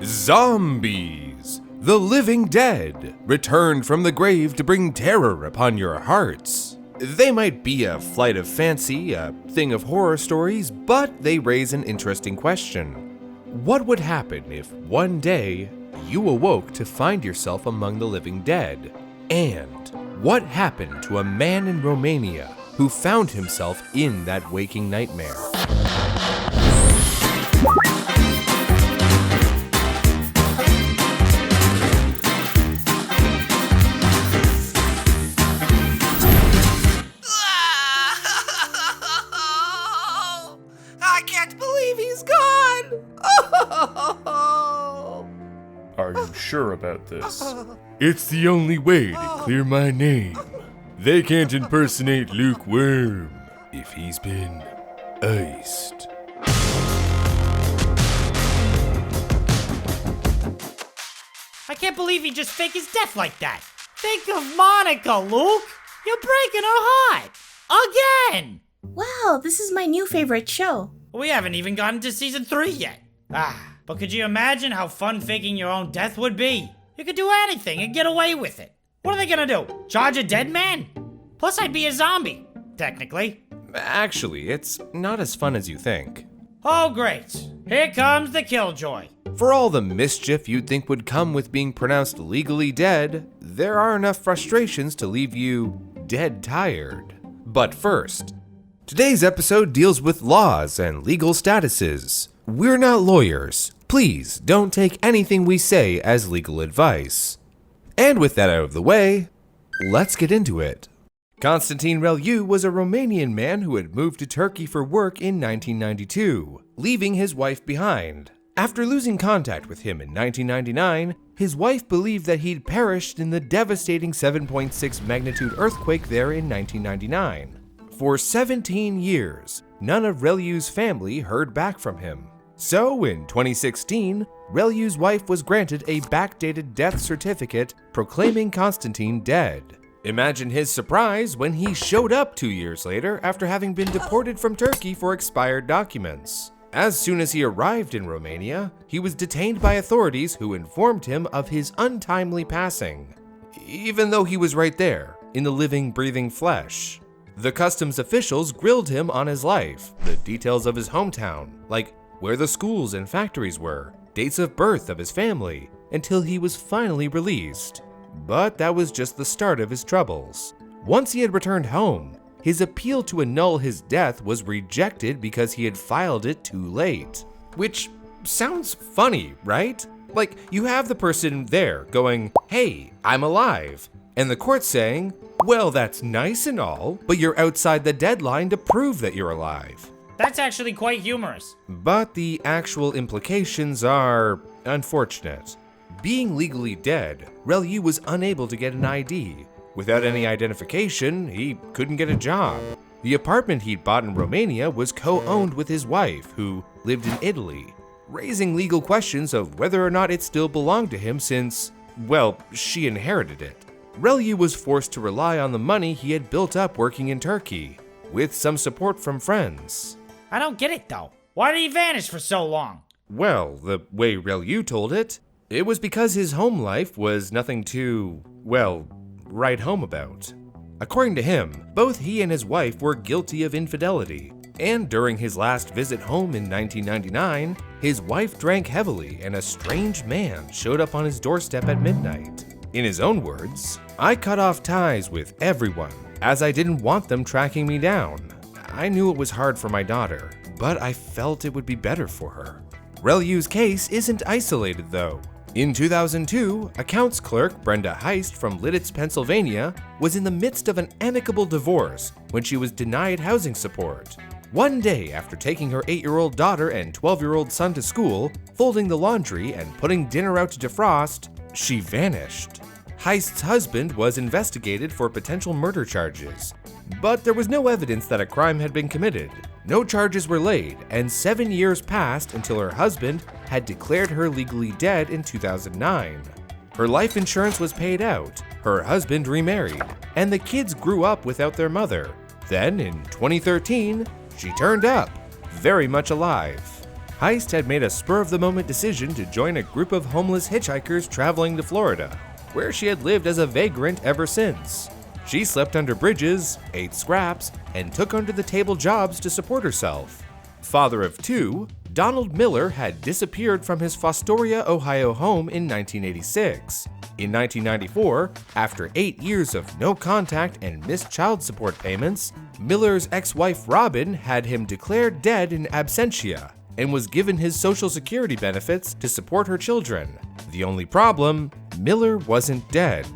Zombies, the living dead, returned from the grave to bring terror upon your hearts. They might be a flight of fancy, a thing of horror stories, but they raise an interesting question. What would happen if one day you awoke to find yourself among the living dead? And what happened to a man in Romania who found himself in that waking nightmare? I can't believe he's gone! Are you sure about this? It's the only way to clear my name. They can't impersonate lukewarm if he's been iced. I can't believe he just faked his death like that. Think of Monica, Luke. You're breaking her heart. Again. Wow, this is my new favorite show. We haven't even gotten to season 3 yet. But could you imagine how fun faking your own death would be? You could do anything and get away with it. What are they gonna do? Charge a dead man? Plus I'd be a zombie, technically. Actually, it's not as fun as you think. Oh great, here comes the killjoy. For all the mischief you'd think would come with being pronounced legally dead, there are enough frustrations to leave you dead tired. But first, today's episode deals with laws and legal statuses. We're not lawyers. Please don't take anything we say as legal advice. And with that out of the way, let's get into it. Constantin Reliu was a Romanian man who had moved to Turkey for work in 1992, leaving his wife behind. After losing contact with him in 1999, his wife believed that he'd perished in the devastating 7.6 magnitude earthquake there in 1999. For 17 years, none of Reliu's family heard back from him. So, in 2016, Reliu's wife was granted a backdated death certificate proclaiming Constantin dead. Imagine his surprise when he showed up 2 years later after having been deported from Turkey for expired documents. As soon as he arrived in Romania, he was detained by authorities who informed him of his untimely passing, even though he was right there, in the living, breathing flesh. The customs officials grilled him on his life, the details of his hometown, like where the schools and factories were, dates of birth of his family, until he was finally released. But that was just the start of his troubles. Once he had returned home, his appeal to annul his death was rejected because he had filed it too late. Which sounds funny, right? Like, you have the person there going, "Hey, I'm alive," and the court saying, "Well, that's nice and all, but you're outside the deadline to prove that you're alive." That's actually quite humorous. But the actual implications are unfortunate. Being legally dead, Reliu was unable to get an ID. Without any identification, he couldn't get a job. The apartment he'd bought in Romania was co-owned with his wife, who lived in Italy, raising legal questions of whether or not it still belonged to him since, well, she inherited it. Reliu was forced to rely on the money he had built up working in Turkey, with some support from friends. I don't get it though. Why did he vanish for so long? Well, the way Reliu told it, it was because his home life was nothing to, well, write home about. According to him, both he and his wife were guilty of infidelity, and during his last visit home in 1999, his wife drank heavily and a strange man showed up on his doorstep at midnight. In his own words, "I cut off ties with everyone, as I didn't want them tracking me down. I knew it was hard for my daughter, but I felt it would be better for her." Reliu's case isn't isolated though. In 2002, accounts clerk Brenda Heist from Lidditz, Pennsylvania, was in the midst of an amicable divorce when she was denied housing support. One day after taking her 8-year-old daughter and 12-year-old son to school, folding the laundry and putting dinner out to defrost, she vanished. Heist's husband was investigated for potential murder charges, but there was no evidence that a crime had been committed. No charges were laid, and 7 years passed until her husband had declared her legally dead in 2009. Her life insurance was paid out, her husband remarried, and the kids grew up without their mother. Then, in 2013, she turned up, very much alive. Heist had made a spur-of-the-moment decision to join a group of homeless hitchhikers traveling to Florida, where she had lived as a vagrant ever since. She slept under bridges, ate scraps, and took under-the-table jobs to support herself. Father of two, Donald Miller had disappeared from his Fostoria, Ohio home in 1986. In 1994, after 8 years of no contact and missed child support payments, Miller's ex-wife Robin had him declared dead in absentia and was given his Social Security benefits to support her children. The only problem, Miller wasn't dead.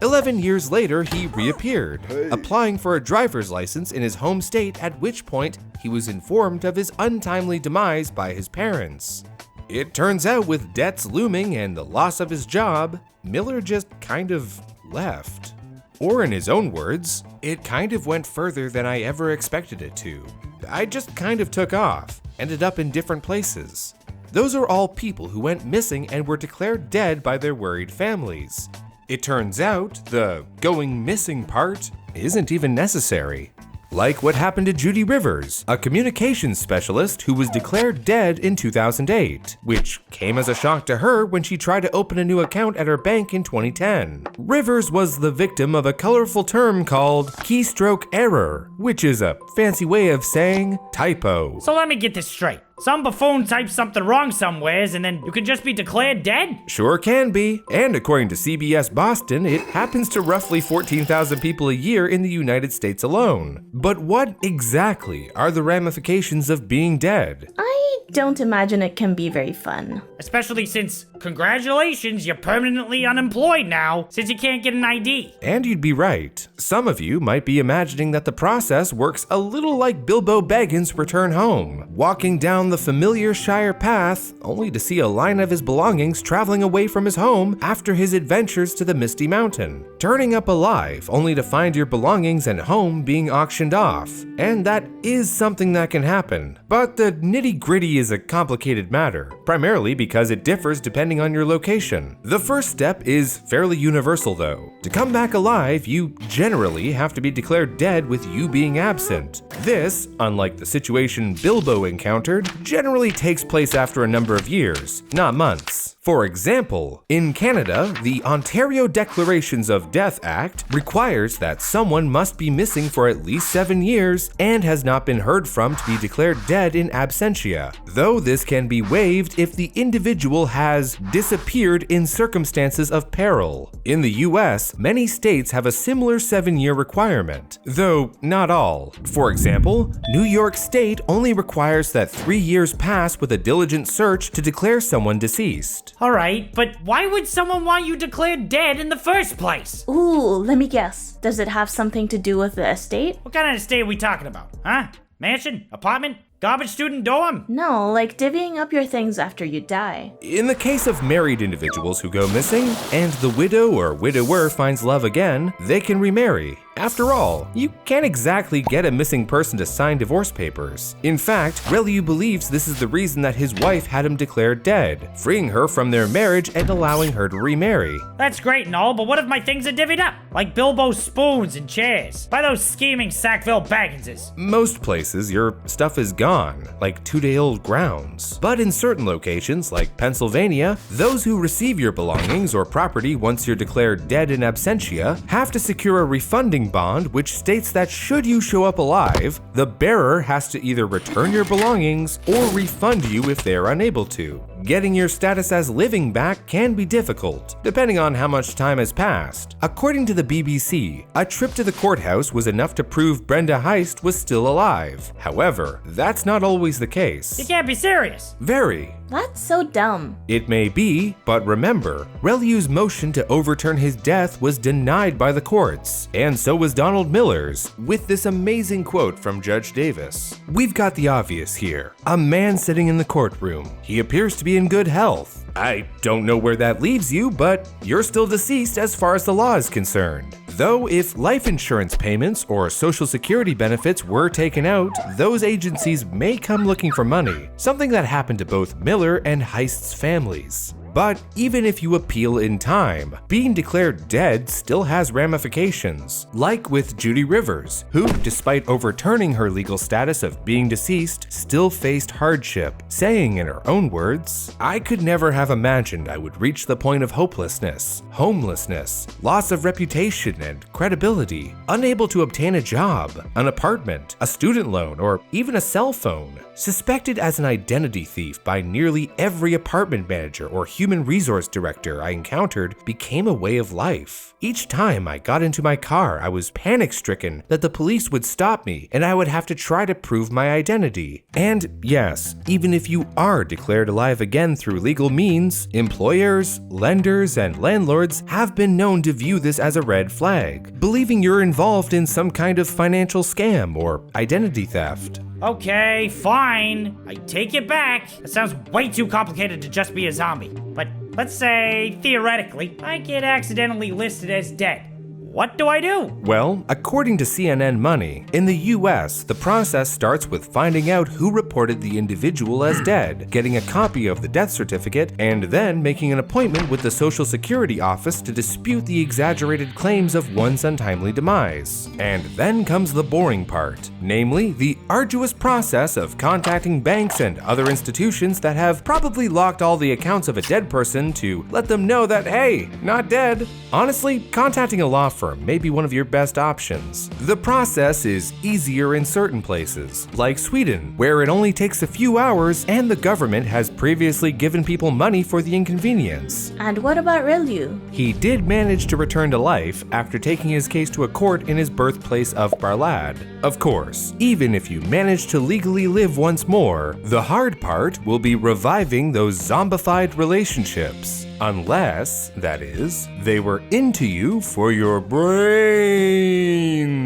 11 years later, he reappeared, applying for a driver's license in his home state, at which point he was informed of his untimely demise by his parents. It turns out, with debts looming and the loss of his job, Miller just kind of left. Or in his own words, it kind of went further than I ever expected it to. I just kind of took off, ended up in different places. Those are all people who went missing and were declared dead by their worried families. It turns out the going missing part isn't even necessary. Like what happened to Judy Rivers, a communications specialist who was declared dead in 2008, which came as a shock to her when she tried to open a new account at her bank in 2010. Rivers was the victim of a colorful term called Keystroke Error, which is a fancy way of saying typo. So let me get this straight. Some buffoon types something wrong somewheres and then you can just be declared dead? Sure can be. And according to CBS Boston, it happens to roughly 14,000 people a year in the United States alone. But what exactly are the ramifications of being dead? I don't imagine it can be very fun. Especially since, congratulations, you're permanently unemployed now, since you can't get an ID. And you'd be right. Some of you might be imagining that the process works a little like Bilbo Baggins' return home, walking down the familiar Shire path, only to see a line of his belongings traveling away from his home after his adventures to the Misty Mountain, turning up alive only to find your belongings and home being auctioned off. And that is something that can happen, but the nitty-gritty is a complicated matter, primarily because it differs depending on your location. The first step is fairly universal though. To come back alive, you generally have to be declared dead with you being absent. This, unlike the situation Bilbo encountered, generally takes place after a number of years, not months. For example, in Canada, the Ontario Declarations of Death Act requires that someone must be missing for at least 7 years and has not been heard from to be declared dead in absentia, though this can be waived if the individual has disappeared in circumstances of peril. In the US, many states have a similar 7-year requirement, though not all. For example, New York State only requires that 3 years pass with a diligent search to declare someone deceased. Alright, but why would someone want you declared dead in the first place? Ooh, let me guess. Does it have something to do with the estate? What kind of estate are we talking about? Huh? Mansion? Apartment? Garbage student dorm? No, like divvying up your things after you die. In the case of married individuals who go missing, and the widow or widower finds love again, they can remarry. After all, you can't exactly get a missing person to sign divorce papers. In fact, Reliu believes this is the reason that his wife had him declared dead, freeing her from their marriage and allowing her to remarry. That's great and all, but what if my things are divvied up? Like Bilbo's spoons and chairs, by those scheming Sackville Bagginses. Most places, your stuff is gone, like 2-day-old grounds. But in certain locations, like Pennsylvania, those who receive your belongings or property once you're declared dead in absentia have to secure a refunding bond which states that should you show up alive, the bearer has to either return your belongings or refund you if they are unable to. Getting your status as living back can be difficult, depending on how much time has passed. According to the BBC, a trip to the courthouse was enough to prove Brenda Heist was still alive. However, that's not always the case. You can't be serious. Very. That's so dumb. It may be, but remember, Reliu's motion to overturn his death was denied by the courts, and so was Donald Miller's, with this amazing quote from Judge Davis. "We've got the obvious here. A man sitting in the courtroom. He appears to be in good health. I don't know where that leaves you, but you're still deceased as far as the law is concerned. Though if life insurance payments or social security benefits were taken out, those agencies may come looking for money, something that happened to both Miller and Heist's families." But even if you appeal in time, being declared dead still has ramifications, like with Judy Rivers, who, despite overturning her legal status of being deceased, still faced hardship, saying in her own words, "I could never have imagined I would reach the point of hopelessness, homelessness, loss of reputation and credibility, unable to obtain a job, an apartment, a student loan, or even a cell phone. Suspected as an identity thief by nearly every apartment manager or human resource director I encountered became a way of life. Each time I got into my car, I was panic-stricken that the police would stop me and I would have to try to prove my identity. And yes, even if you are declared alive again through legal means, employers, lenders, and landlords have been known to view this as a red flag, believing you're involved in some kind of financial scam or identity theft." Okay, fine. I take it back. It sounds way too complicated to just be a zombie. But let's say, theoretically, I get accidentally listed as dead. What do I do? Well, according to CNN Money, in the US, the process starts with finding out who reported the individual as dead, getting a copy of the death certificate, and then making an appointment with the Social Security office to dispute the exaggerated claims of one's untimely demise. And then comes the boring part, namely the arduous process of contacting banks and other institutions that have probably locked all the accounts of a dead person to let them know that, hey, not dead. Honestly, contacting a law firm may be one of your best options. The process is easier in certain places, like Sweden, where it only takes a few hours and the government has previously given people money for the inconvenience. And what about Reliu? He did manage to return to life after taking his case to a court in his birthplace of Barlad. Of course, even if you manage to legally live once more, the hard part will be reviving those zombified relationships. Unless, that is, they were into you for your brains.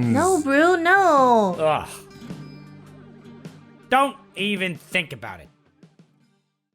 No, Brew, no. Ugh. Don't even think about it.